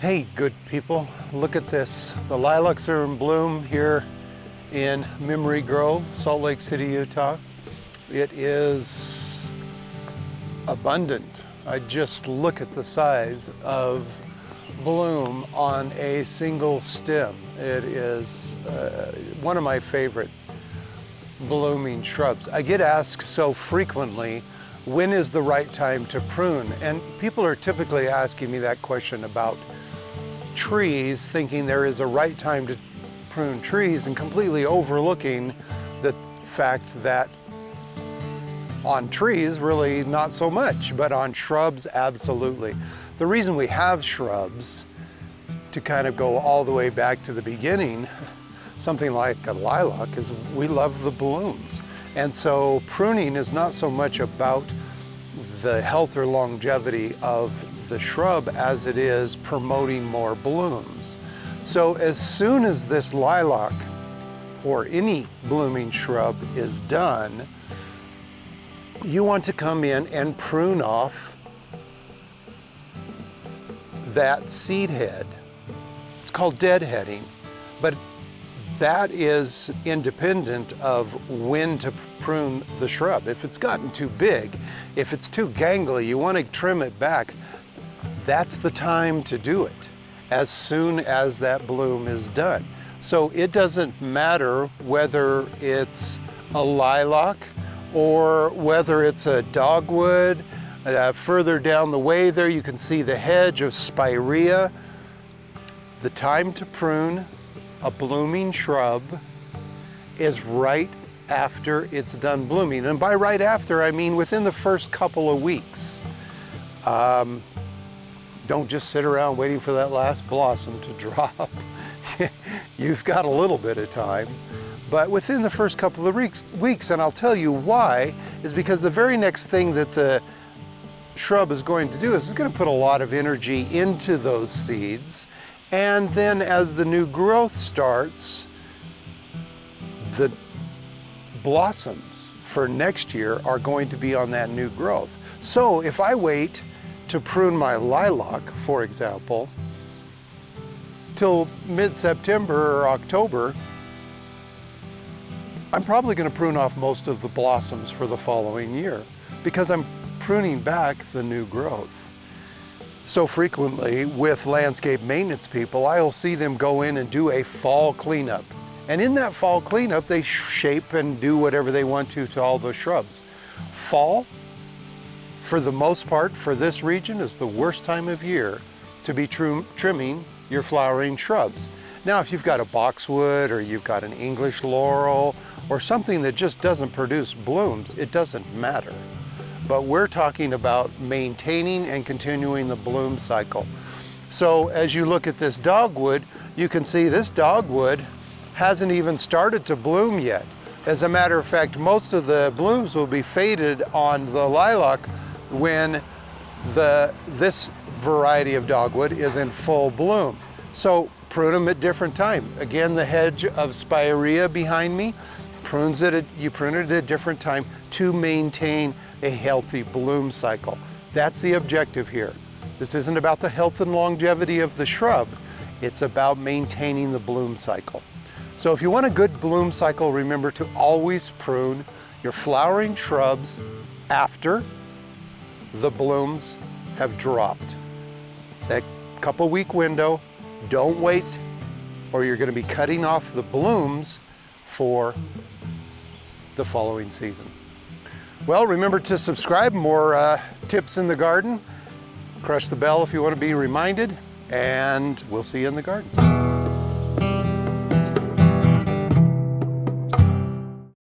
Hey, good people, look at this. The lilacs are in bloom here in Memory Grove, Salt Lake City, Utah. It is abundant. I just look at the size of bloom on a single stem. It is one of my favorite blooming shrubs. I get asked so frequently, when is the right time to prune? And people are typically asking me that question about trees, thinking there is a right time to prune trees and completely overlooking the fact that on trees, really not so much, but on shrubs, absolutely. The reason we have shrubs, to kind of go all the way back to the beginning, something like a lilac, is we love the blooms. And so pruning is not so much about the health or longevity of the shrub as it is promoting more blooms. So as soon as this lilac or any blooming shrub is done, you want to come in and prune off that seed head. It's called deadheading, but that is independent of when to prune the shrub. If it's gotten too big, if it's too gangly, you want to trim it back. That's the time to do it, as soon as that bloom is done. So it doesn't matter whether it's a lilac or whether it's a dogwood. Further down the way there, you can see the hedge of spirea. The time to prune a blooming shrub is right after it's done blooming. And by right after, I mean within the first couple of weeks. Don't just sit around waiting for that last blossom to drop. You've got a little bit of time, but within the first couple of weeks, and I'll tell you why, is because the very next thing that the shrub is going to do is it's going to put a lot of energy into those seeds. And then as the new growth starts, the blossoms for next year are going to be on that new growth. So if I wait to prune my lilac, for example, till mid-September or October, I'm probably going to prune off most of the blossoms for the following year because I'm pruning back the new growth. So frequently with landscape maintenance people, I'll see them go in and do a fall cleanup. And in that fall cleanup, they shape and do whatever they want to all the shrubs. Fall, for the most part, for this region, is the worst time of year to be trimming your flowering shrubs. Now, if you've got a boxwood or you've got an English laurel or something that just doesn't produce blooms, it doesn't matter. But we're talking about maintaining and continuing the bloom cycle. So as you look at this dogwood, you can see this dogwood hasn't even started to bloom yet. As a matter of fact, most of the blooms will be faded on the lilac when this variety of dogwood is in full bloom. So prune them at different time. Again, the hedge of spirea behind me, you prune it at a different time to maintain a healthy bloom cycle. That's the objective here. This isn't about the health and longevity of the shrub. It's about maintaining the bloom cycle. So if you want a good bloom cycle, remember to always prune your flowering shrubs after the blooms have dropped. That couple week window, don't wait, or you're going to be cutting off the blooms for the following season. Well, remember to subscribe. More tips in the garden. Crush the bell if you want to be reminded, and we'll see you in the garden.